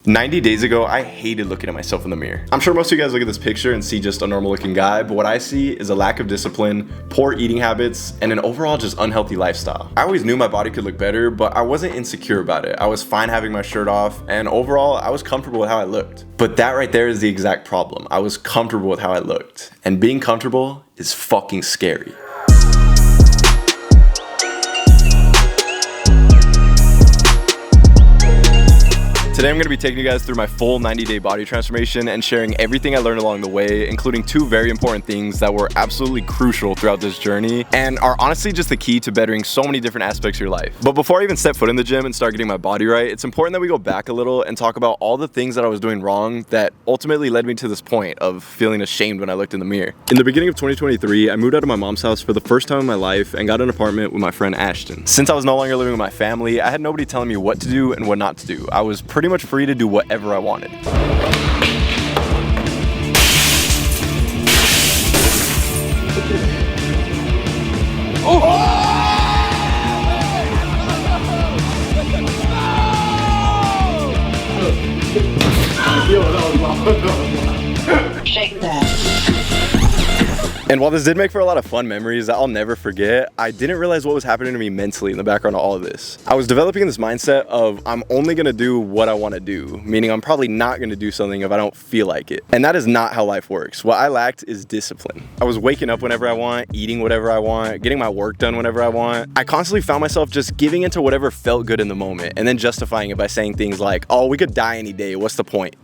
90 days ago, I hated looking at myself in the mirror. I'm sure most of you guys look at this picture and see just a normal looking guy, but what I see is a lack of discipline, poor eating habits, and an overall just unhealthy lifestyle. I always knew my body could look better, but I wasn't insecure about it. I was fine having my shirt off, and overall, I was comfortable with how I looked. But that right there is the exact problem. I was comfortable with how I looked, and being comfortable is fucking scary. Today I'm going to be taking you guys through my full 90-day body transformation and sharing everything I learned along the way, including two very important things that were absolutely crucial throughout this journey and are honestly just the key to bettering so many different aspects of your life. But before I even step foot in the gym and start getting my body right, it's important that we go back a little and talk about all the things that I was doing wrong that ultimately led me to this point of feeling ashamed when I looked in the mirror. In the beginning of 2023, I moved out of my mom's house for the first time in my life and got an apartment with my friend Ashton. Since I was no longer living with my family, I had nobody telling me what to do and what not to do. I was pretty much free to do whatever I wanted. Shake that. And while this did make for a lot of fun memories that I'll never forget, I didn't realize what was happening to me mentally in the background of all of this. I was developing this mindset of I'm only gonna do what I wanna do, meaning I'm probably not gonna do something if I don't feel like it. And that is not how life works. What I lacked is discipline. I was waking up whenever I want, eating whatever I want, getting my work done whenever I want. I constantly found myself just giving into whatever felt good in the moment and then justifying it by saying things like, oh, we could die any day, what's the point?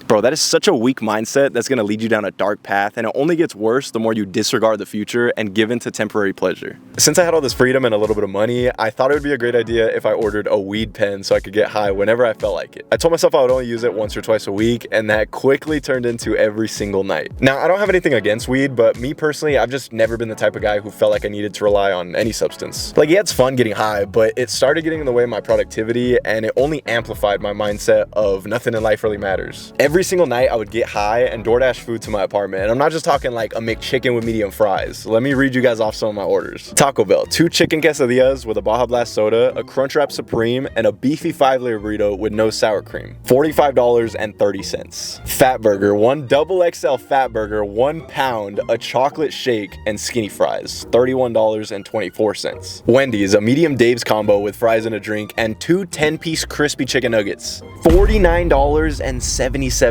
Bro, that is such a weak mindset that's gonna lead you down a dark path, and it only gets worse the more you disregard the future and give in to temporary pleasure. Since I had all this freedom and a little bit of money, I thought it would be a great idea if I ordered a weed pen so I could get high whenever I felt like it. I told myself I would only use it once or twice a week, and that quickly turned into every single night. Now, I don't have anything against weed, but me personally, I've just never been the type of guy who felt like I needed to rely on any substance. Like, yeah, it's fun getting high, but it started getting in the way of my productivity, and it only amplified my mindset of nothing in life really matters. Every single night, I would get high and DoorDash food to my apartment. And I'm not just talking like a McChicken with medium fries. Let me read you guys off some of my orders. Taco Bell, 2 chicken quesadillas with a Baja Blast soda, a Crunchwrap Supreme, and a beefy 5-layer burrito with no sour cream. $45.30. Fat Burger, 1 double XL Fat Burger, 1 pound, a chocolate shake, and skinny fries. $31.24. Wendy's, a medium Dave's combo with fries and a drink, and 2 10-piece crispy chicken nuggets. $49.77.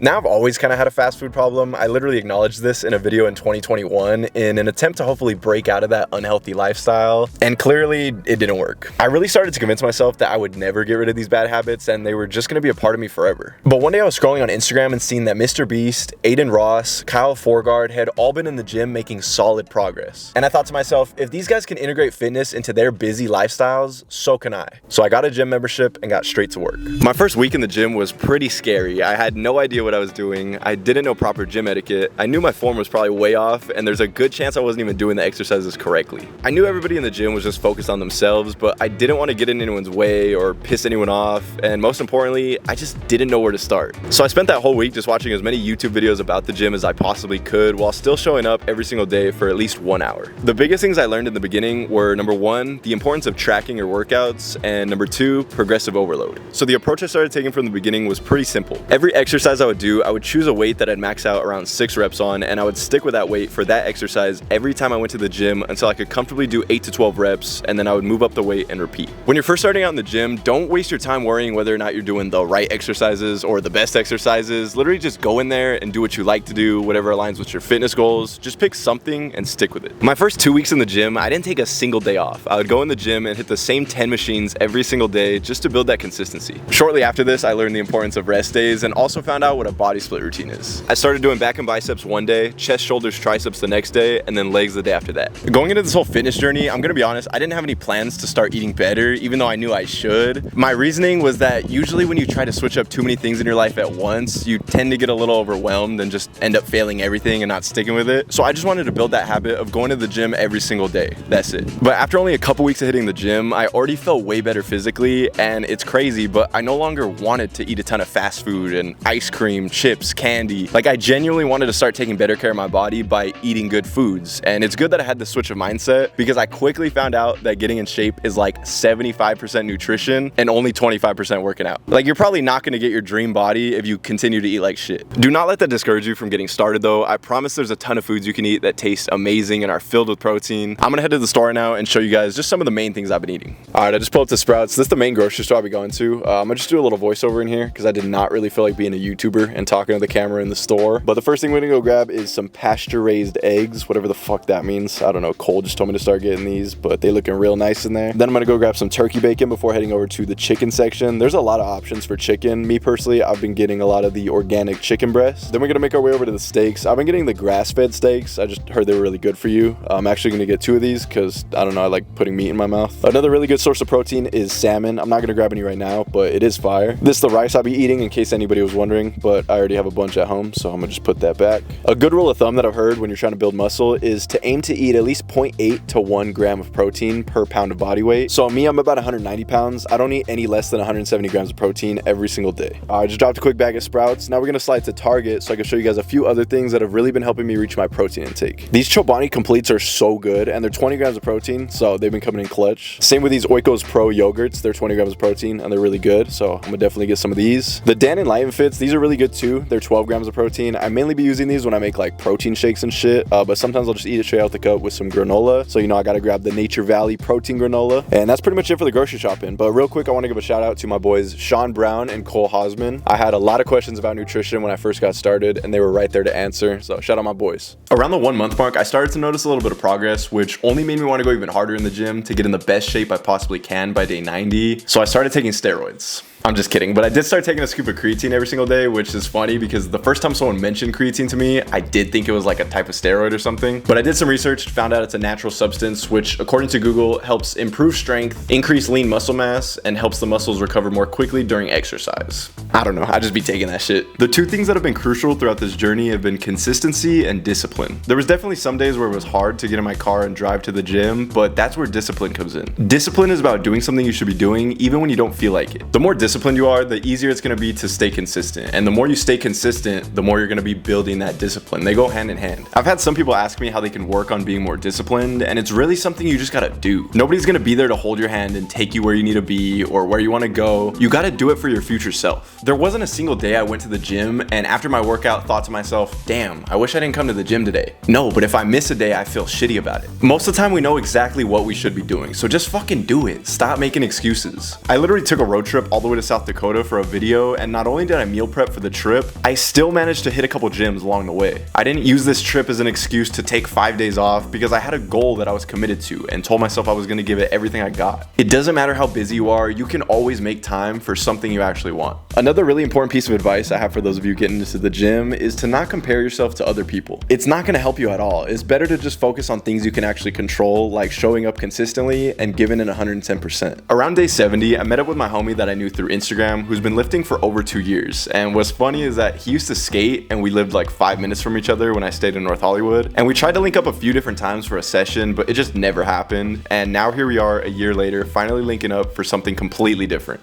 Now, I've always kind of had a fast food problem. I literally acknowledged this in a video in 2021 in an attempt to hopefully break out of that unhealthy lifestyle, and clearly it didn't work. I really started to convince myself that I would never get rid of these bad habits and they were just gonna be a part of me forever. But one day I was scrolling on Instagram and seeing that Mr. Beast, Aiden Ross, Kyle Forgard had all been in the gym making solid progress. And I thought to myself, if these guys can integrate fitness into their busy lifestyles, so can I. So I got a gym membership and got straight to work. My first week in the gym was pretty scary. I had no idea what I was doing. I didn't know proper gym etiquette. I knew my form was probably way off, and there's a good chance I wasn't even doing the exercises correctly. I knew everybody in the gym was just focused on themselves, but I didn't want to get in anyone's way or piss anyone off, and most importantly, I just didn't know where to start. So I spent that whole week just watching as many YouTube videos about the gym as I possibly could while still showing up every single day for at least 1 hour. The biggest things I learned in the beginning were, number 1, the importance of tracking your workouts, and number 2, progressive overload. So the approach I started taking from the beginning was pretty simple. Every exercise I would do, I would choose a weight that I'd max out around 6 reps on, and I would stick with that weight for that exercise every time I went to the gym until I could comfortably do 8 to 12 reps, and then I would move up the weight and repeat. When you're first starting out in the gym, don't waste your time worrying whether or not you're doing the right exercises or the best exercises. Literally just go in there and do what you like to do, whatever aligns with your fitness goals. Just pick something and stick with it. My first 2 weeks in the gym, I didn't take a single day off. I would go in the gym and hit the same 10 machines every single day just to build that consistency. Shortly after this, I learned the importance of rest days and also found out what a body split routine is. I started doing back and biceps one day, chest, shoulders, triceps the next day, and then legs the day after that. Going into this whole fitness journey, I'm gonna be honest, I didn't have any plans to start eating better, even though I knew I should. My reasoning was that usually when you try to switch up too many things in your life at once, you tend to get a little overwhelmed and just end up failing everything and not sticking with it. So I just wanted to build that habit of going to the gym every single day. That's it. But after only a couple weeks of hitting the gym, I already felt way better physically, and it's crazy, but I no longer wanted to eat a ton of fast food and ice cream cream, chips, candy. Like, I genuinely wanted to start taking better care of my body by eating good foods. And it's good that I had this switch of mindset, because I quickly found out that getting in shape is like 75% nutrition and only 25% working out. Like, you're probably not gonna get your dream body if you continue to eat like shit. Do not let that discourage you from getting started though. I promise there's a ton of foods you can eat that taste amazing and are filled with protein. I'm gonna head to the store now and show you guys just some of the main things I've been eating. All right, I just pulled up to Sprouts. This is the main grocery store I'll be going to. I'm gonna just do a little voiceover in here because I did not really feel like being a YouTuber and talking to the camera in the store. But the first thing we're gonna go grab is some pasture-raised eggs, whatever the fuck that means. I don't know, Cole just told me to start getting these, but they looking real nice in there. Then I'm gonna go grab some turkey bacon before heading over to the chicken section. There's a lot of options for chicken. Me personally, I've been getting a lot of the organic chicken breasts. Then we're gonna make our way over to the steaks. I've been getting the grass-fed steaks. I just heard they were really good for you. I'm actually gonna get 2 of these because I don't know, I like putting meat in my mouth. Another really good source of protein is salmon. I'm not gonna grab any right now, but it is fire. This is the rice I'll be eating in case anybody was wondering, but I already have a bunch at home, so I'm gonna just put that back. A good rule of thumb that I've heard when you're trying to build muscle is to aim to eat at least 0.8 to 1 gram of protein per pound of body weight. So me, I'm about 190 pounds. I don't eat any less than 170 grams of protein every single day. I just dropped a quick bag of Sprouts. Now we're gonna slide to Target so I can show you guys a few other things that have really been helping me reach my protein intake. These Chobani Completes are so good, and they're 20 grams of protein, so they've been coming in clutch. Same with these Oikos Pro yogurts. They're 20 grams of protein, and they're really good, so I'm gonna definitely get some of these. The Dan and Lion Fits, these are really good too. They're 12 grams of protein. I mainly be using these when I make like protein shakes and shit, but sometimes I'll just eat it straight out the cup with some granola. So, you know, I gotta grab the Nature Valley protein granola. And that's pretty much it for the grocery shopping. But real quick, I wanna give a shout out to my boys, Sean Brown and Cole Hosman. I had a lot of questions about nutrition when I first got started, and they were right there to answer. So shout out my boys. Around the 1 month mark, I started to notice a little bit of progress, which only made me want to go even harder in the gym to get in the best shape I possibly can by day 90. So I started taking steroids. I'm just kidding, but I did start taking a scoop of creatine every single day, which is funny because the first time someone mentioned creatine to me, I did think it was like a type of steroid or something. But I did some research, found out it's a natural substance, which according to Google helps improve strength, increase lean muscle mass, and helps the muscles recover more quickly during exercise. I don't know, I just be taking that shit. The 2 things that have been crucial throughout this journey have been consistency and discipline. There was definitely some days where it was hard to get in my car and drive to the gym, but that's where discipline comes in. Discipline is about doing something you should be doing even when you don't feel like it. The more disciplined you are, the easier it's going to be to stay consistent. And the more you stay consistent, the more you're going to be building that discipline. They go hand in hand. I've had some people ask me how they can work on being more disciplined, and it's really something you just got to do. Nobody's going to be there to hold your hand and take you where you need to be or where you want to go. You got to do it for your future self. There wasn't a single day I went to the gym and after my workout thought to myself, damn, I wish I didn't come to the gym today. No, but if I miss a day, I feel shitty about it. Most of the time we know exactly what we should be doing, so just fucking do it. Stop making excuses. I literally took a road trip all the way to South Dakota for a video, and not only did I meal prep for the trip, I still managed to hit a couple gyms along the way. I didn't use this trip as an excuse to take 5 days off because I had a goal that I was committed to and told myself I was going to give it everything I got. It doesn't matter how busy you are, you can always make time for something you actually want. Another really important piece of advice I have for those of you getting into the gym is to not compare yourself to other people. It's not going to help you at all. It's better to just focus on things you can actually control, like showing up consistently and giving it 110%. Around day 70, I met up with my homie that I knew through Instagram, who's been lifting for over 2 years. And what's funny is that he used to skate and we lived like 5 minutes from each other when I stayed in North Hollywood. And we tried to link up a few different times for a session, but it just never happened. And now here we are a year later, finally linking up for something completely different.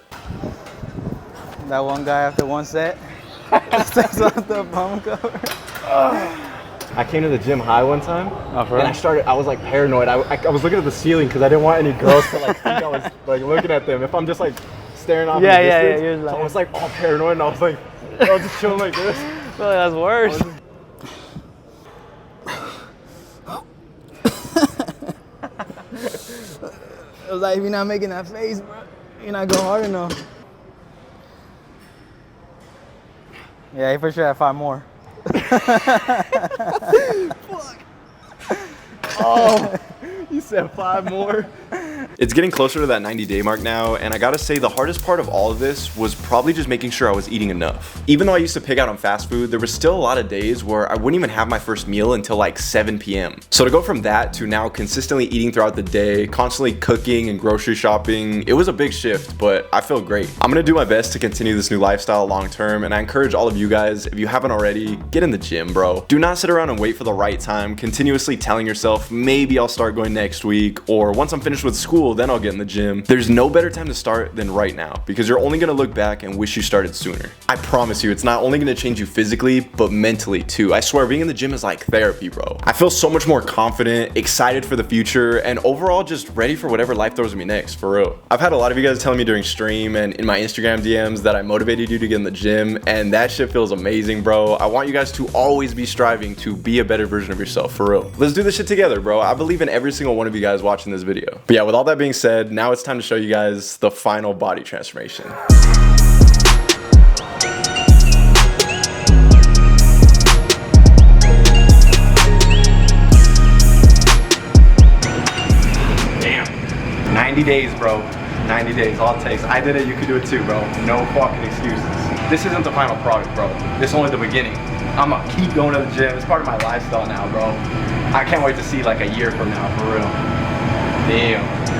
That one guy after one set takes off the bum cover. I came to the gym high one time, for and I was like paranoid. I was looking at the ceiling because I didn't want any girls to like think I was like looking at them. If I'm just like staring off in the distance, you're like, so I was like all paranoid, and I was like, I was just chilling like this. Well, that's worse. It was like, if you're not making that face, bro, you're not going hard enough. Yeah, he for sure had 5 more. Fuck. Oh, you said 5 more? It's getting closer to that 90-day mark now, and I gotta say the hardest part of all of this was probably just making sure I was eating enough. Even though I used to pig out on fast food, there was still a lot of days where I wouldn't even have my first meal until like 7 p.m. So to go from that to now consistently eating throughout the day, constantly cooking and grocery shopping, it was a big shift, but I feel great. I'm gonna do my best to continue this new lifestyle long term, and I encourage all of you guys, if you haven't already, get in the gym, bro. Do not sit around and wait for the right time, continuously telling yourself, maybe I'll start going next week, or once I'm finished with school, cool, then I'll get in the gym. There's no better time to start than right now, because you're only gonna look back and wish you started sooner. I promise you, it's not only gonna change you physically, but mentally too. I swear, being in the gym is like therapy, bro. I feel so much more confident, excited for the future, and overall just ready for whatever life throws me next, for real. I've had a lot of you guys telling me during stream and in my Instagram DMs that I motivated you to get in the gym, and that shit feels amazing, bro. I want you guys to always be striving to be a better version of yourself, for real. Let's do this shit together, bro. I believe in every single one of you guys watching this video. But yeah, with all that being said, now it's time to show you guys the final body transformation. Damn. 90 days, bro. 90 days, all it takes. I did it, you could do it too, bro. No fucking excuses. This isn't the final product, bro. This is only the beginning. I'm gonna keep going to the gym. It's part of my lifestyle now, bro. I can't wait to see like a year from now, for real. Damn.